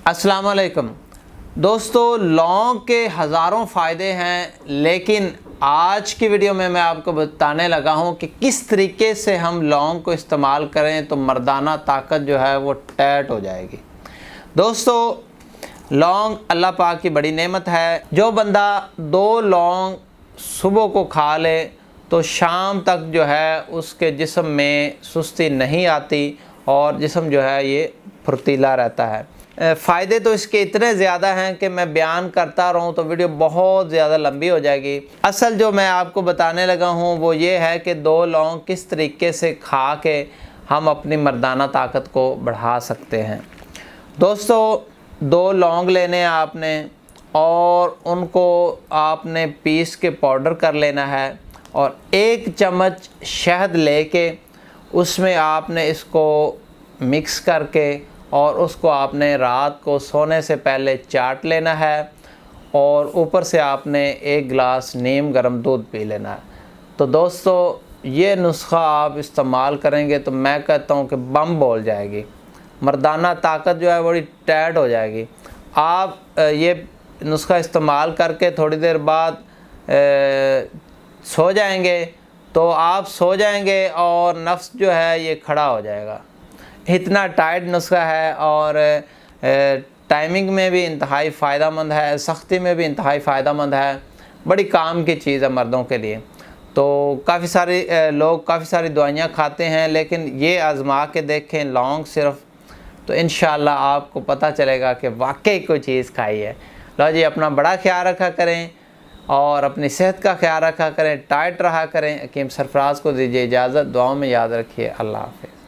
अस्सलाम वालेकुम दोस्तों, लौंग के हज़ारों फ़ायदे हैं, लेकिन आज की वीडियो में मैं आपको बताने लगा हूं कि किस तरीके से हम लौंग को इस्तेमाल करें तो मर्दाना ताकत जो है वो टाइट हो जाएगी। दोस्तों, लौंग अल्लाह पाक की बड़ी नेमत है। जो बंदा 2 लौंग सुबह को खा ले तो शाम तक जो है उसके जिस्म में सुस्ती नहीं आती और जिस्म जो है ये फुर्तीला रहता है। फ़ायदे तो इसके इतने ज़्यादा हैं कि मैं बयान करता रहूं तो वीडियो बहुत ज़्यादा लंबी हो जाएगी। असल जो मैं आपको बताने लगा हूं वो ये है कि 2 लौंग किस तरीके से खा के हम अपनी मर्दाना ताकत को बढ़ा सकते हैं। दोस्तों, 2 लौंग लेने हैं आपने और उनको आपने पीस के पाउडर कर लेना है और 1 चम्मच शहद लेके उसमें आपने इसको मिक्स करके और उसको आपने रात को सोने से पहले चाट लेना है और ऊपर से आपने 1 गिलास नीम गर्म दूध पी लेना है। तो दोस्तों, ये नुस्खा आप इस्तेमाल करेंगे तो मैं कहता हूँ कि बम बोल जाएगी, मर्दाना ताकत जो है बड़ी टाइट हो जाएगी। आप ये नुस्खा इस्तेमाल करके थोड़ी देर बाद सो जाएंगे तो आप सो जाएंगे और नफ्स जो है ये खड़ा हो जाएगा। इतना टाइट नुस्खा है और टाइमिंग में भी इंतहाई फ़ायदेमंद है, सख्ती में भी इंतहाई फ़ायदेमंद है। बड़ी काम की चीज़ है मर्दों के लिए। तो काफ़ी सारे लोग काफ़ी सारी दवाइयाँ खाते हैं, लेकिन ये आज़मा के देखें लौंग सिर्फ, तो इंशाअल्लाह आपको पता चलेगा कि वाकई कोई चीज़ खाई है। लो जी, अपना बड़ा ख्याल रखा करें और अपनी सेहत का ख्याल रखा करें, टाइट रहा करें। हकीम सरफराज को दीजिए इजाज़त, दुआओं में याद रखिए। अल्लाह हाफ़िज़।